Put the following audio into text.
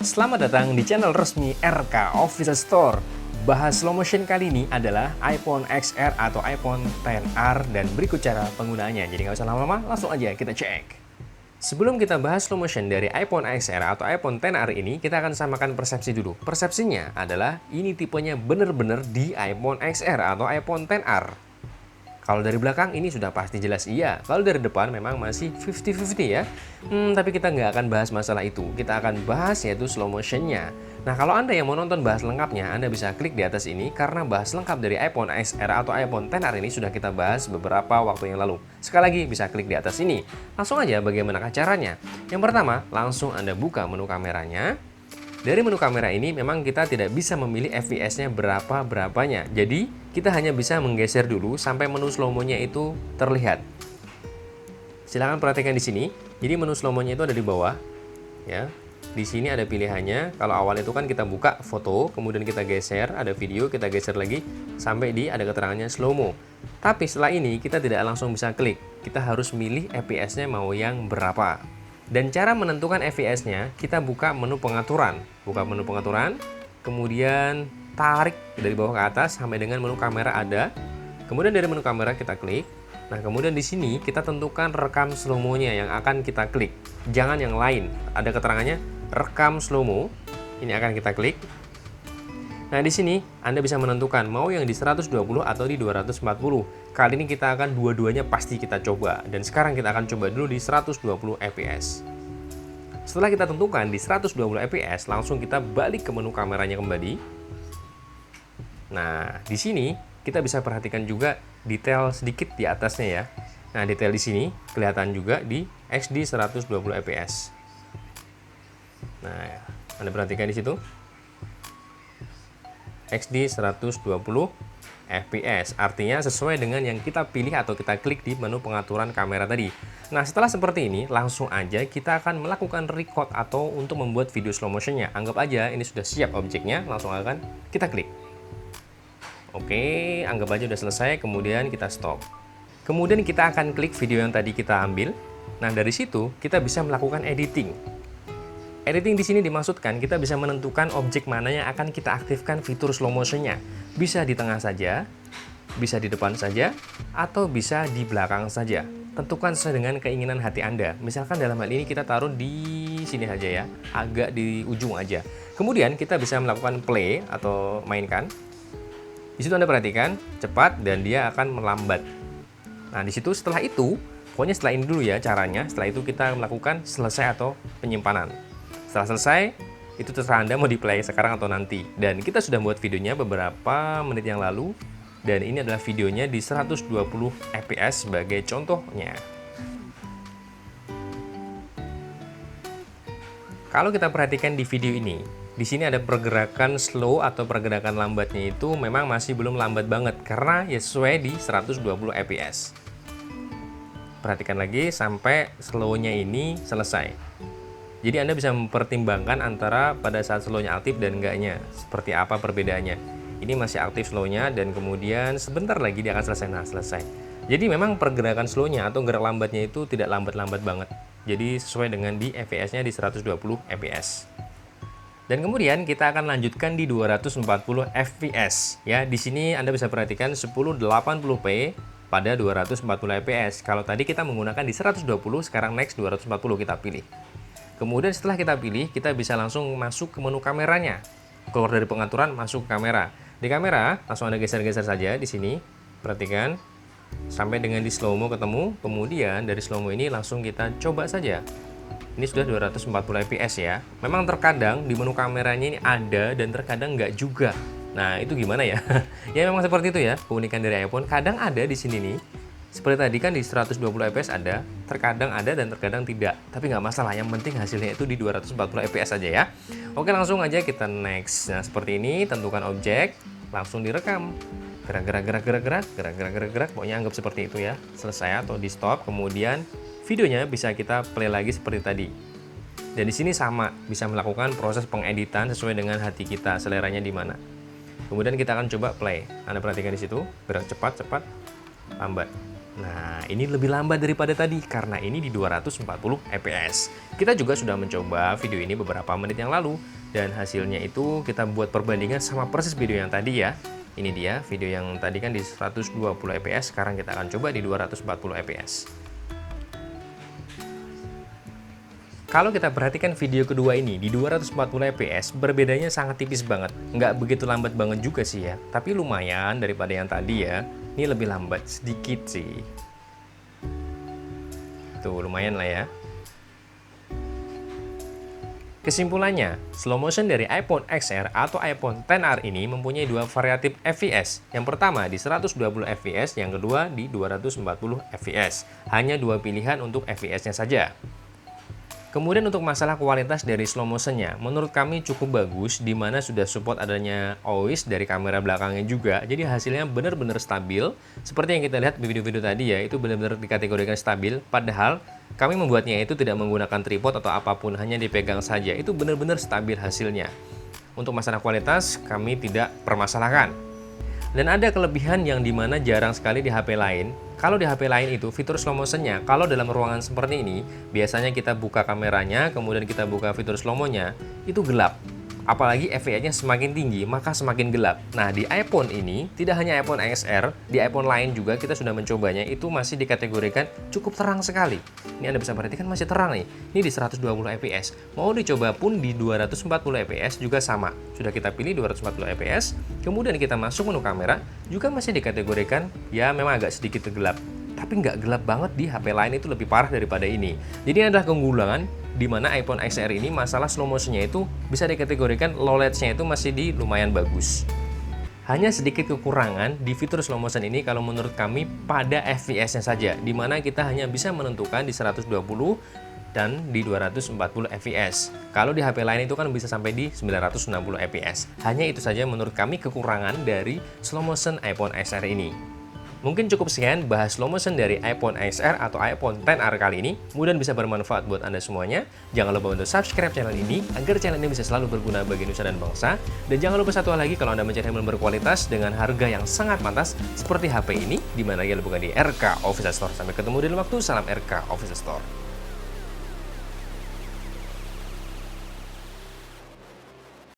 Selamat datang di channel resmi RK Official Store. Bahas slow motion kali ini adalah iPhone XR atau iPhone XR dan berikut cara penggunaannya. Jadi nggak usah lama-lama, langsung aja kita cek. Sebelum kita bahas slow motion dari iPhone XR atau iPhone XR ini, kita akan samakan persepsi dulu. Persepsinya adalah ini tipenya bener-bener di iPhone XR atau iPhone XR. Kalau dari belakang ini sudah pasti jelas iya. Kalau dari depan memang masih 50-50 ya. Tapi kita nggak akan bahas masalah itu. Kita akan bahas yaitu slow motionnya. Nah, kalau Anda yang mau nonton bahas lengkapnya, Anda bisa klik di atas ini karena bahas lengkap dari iPhone XR atau iPhone XR ini sudah kita bahas beberapa waktu yang lalu. Sekali lagi bisa klik di atas ini. Langsung aja bagaimana caranya. Yang pertama, langsung Anda buka menu kameranya. Dari menu kamera ini memang kita tidak bisa memilih fps-nya berapa-berapanya. Jadi, kita hanya bisa menggeser dulu sampai menu slow-mo-nya itu terlihat. Silahkan perhatikan di sini. Jadi menu slow-mo-nya itu ada di bawah, ya. Di sini ada pilihannya. Kalau awal itu kan kita buka foto, kemudian kita geser, ada video, kita geser lagi sampai di ada keterangannya slow-mo. Tapi setelah ini kita tidak langsung bisa klik. Kita harus milih fps-nya mau yang berapa. Dan cara menentukan fps-nya, kita buka menu pengaturan. Buka menu pengaturan, kemudian tarik dari bawah ke atas sampai dengan menu kamera ada. Kemudian dari menu kamera kita klik. Nah, kemudian di sini kita tentukan rekam slow-mo-nya yang akan kita klik. Jangan yang lain. Ada keterangannya rekam slow-mo. Ini akan kita klik. Nah, di sini Anda bisa menentukan mau yang di 120 atau di 240. Kali ini kita akan dua-duanya pasti kita coba. Dan sekarang kita akan coba dulu di 120 fps. Setelah kita tentukan di 120 fps, langsung kita balik ke menu kameranya kembali. Nah, di sini kita bisa perhatikan juga detail sedikit di atasnya ya. Nah, detail di sini kelihatan juga di HD 120 fps. Nah, Anda perhatikan di situ. HD 120 fps, artinya sesuai dengan yang kita pilih atau kita klik di menu pengaturan kamera tadi. Nah, setelah seperti ini, langsung aja kita akan melakukan record atau untuk membuat video slow motionnya. Anggap aja ini sudah siap objeknya, langsung akan kita klik. Oke, anggap aja udah selesai, kemudian kita stop. Kemudian kita akan klik video yang tadi kita ambil. Nah, dari situ kita bisa melakukan editing. Editing di sini dimaksudkan kita bisa menentukan objek mana yang akan kita aktifkan fitur slow motionnya. Bisa di tengah saja, bisa di depan saja, atau bisa di belakang saja. Tentukan sesuai dengan keinginan hati Anda. Misalkan dalam hal ini kita taruh di sini saja ya, agak di ujung aja. Kemudian kita bisa melakukan play atau mainkan. Di situ Anda perhatikan cepat dan dia akan melambat. Nah, di situ setelah itu, pokoknya setelah ini dulu ya caranya. Setelah itu kita melakukan selesai atau penyimpanan. Setelah selesai, itu terserah Anda mau di play sekarang atau nanti. Dan kita sudah buat videonya beberapa menit yang lalu. Dan ini adalah videonya di 120 fps sebagai contohnya. Kalau kita perhatikan di video ini, di sini ada pergerakan slow atau pergerakan lambatnya itu memang masih belum lambat banget. Karena ya sesuai di 120 fps. Perhatikan lagi sampai slow-nya ini selesai. Jadi Anda bisa mempertimbangkan antara pada saat slow-nya aktif dan enggaknya. Seperti apa perbedaannya. Ini masih aktif slow-nya dan kemudian sebentar lagi dia akan selesai. Nah, selesai. Jadi memang pergerakan slow-nya atau gerak lambatnya itu tidak lambat-lambat banget. Jadi sesuai dengan di fps-nya di 120 fps. Dan kemudian kita akan lanjutkan di 240 fps. Ya, di sini Anda bisa perhatikan 1080p pada 240 fps. Kalau tadi kita menggunakan di 120, sekarang next 240 kita pilih. Kemudian setelah kita pilih, kita bisa langsung masuk ke menu kameranya. Keluar dari pengaturan, masuk ke kamera. Di kamera, langsung Anda geser-geser saja di sini. Perhatikan, sampai dengan di slow-mo ketemu. Kemudian dari slow-mo ini langsung kita coba saja. Ini sudah 240 fps ya. Memang terkadang di menu kameranya ini ada dan terkadang nggak juga. Nah, itu gimana ya? Ya memang seperti itu ya, keunikan dari iPhone. Kadang ada di sini nih. Seperti tadi kan di 120 fps ada, terkadang ada dan terkadang tidak. Tapi nggak masalah, yang penting hasilnya itu di 240 fps aja ya. Oke, langsung aja kita next. Nah, seperti ini, tentukan objek, langsung direkam. Gerak. Pokoknya anggap seperti itu ya. Selesai atau di stop, kemudian videonya bisa kita play lagi seperti tadi. Dan di sini sama, bisa melakukan proses pengeditan sesuai dengan hati kita, seleranya di mana. Kemudian kita akan coba play. Anda perhatikan di situ, gerak cepat, lambat. Nah, ini lebih lambat daripada tadi karena ini di 240 fps. Kita juga sudah mencoba video ini beberapa menit yang lalu dan hasilnya itu kita buat perbandingan sama persis video yang tadi ya. Ini dia video yang tadi kan di 120 fps, sekarang kita akan coba di 240 fps. Kalau kita perhatikan video kedua ini di 240 fps, berbedanya sangat tipis banget. Nggak begitu lambat banget juga sih ya, tapi lumayan daripada yang tadi ya. Ini lebih lambat sedikit sih. Tuh, lumayan lah ya. Kesimpulannya, slow motion dari iPhone XR atau iPhone XR ini mempunyai dua variatif fps. Yang pertama di 120 fps, yang kedua di 240 fps. Hanya dua pilihan untuk fps-nya saja. Kemudian untuk masalah kualitas dari slow motionnya, menurut kami cukup bagus, di mana sudah support adanya OIS dari kamera belakangnya juga. Jadi hasilnya benar-benar stabil. Seperti yang kita lihat di video-video tadi ya, itu benar-benar dikategorikan stabil. Padahal kami membuatnya itu tidak menggunakan tripod atau apapun, hanya dipegang saja. Itu benar-benar stabil hasilnya. Untuk masalah kualitas, kami tidak permasalahkan. Dan ada kelebihan yang dimana jarang sekali di HP lain. Kalau di HP lain itu fitur slow motionnya, kalau dalam ruangan seperti ini, biasanya kita buka kameranya, kemudian kita buka fitur slow mo-nya, itu gelap. Apalagi fps-nya semakin tinggi, maka semakin gelap. Nah, di iPhone ini, tidak hanya iPhone XR, di iPhone lain juga kita sudah mencobanya, itu masih dikategorikan cukup terang sekali. Ini Anda bisa perhatikan masih terang nih. Ini di 120 fps. Mau dicoba pun di 240 fps juga sama. Sudah kita pilih 240 fps, kemudian kita masuk menu kamera, juga masih dikategorikan, ya memang agak sedikit gelap. Tapi nggak gelap banget, di HP lain itu lebih parah daripada ini. Jadi ini adalah keunggulan di mana iPhone XR ini masalah slow motion-nya itu bisa dikategorikan low light-nya itu masih di lumayan bagus. Hanya sedikit kekurangan di fitur slow motion ini kalau menurut kami pada fps-nya saja, di mana kita hanya bisa menentukan di 120 dan di 240 fps. Kalau di HP lain itu kan bisa sampai di 960 fps. Hanya itu saja menurut kami kekurangan dari slow motion iPhone XR ini. Mungkin cukup sekian bahas slow motion dari iPhone XR atau iPhone XR kali ini. Mudah-mudahan bisa bermanfaat buat Anda semuanya. Jangan lupa untuk subscribe channel ini agar channel ini bisa selalu berguna bagi nusa dan bangsa. Dan jangan lupa satu hal lagi, kalau Anda mencari handphone berkualitas dengan harga yang sangat pantas seperti HP ini, di mana ia bukan di RK Official Store. Sampai ketemu di lain waktu, salam RK Official Store.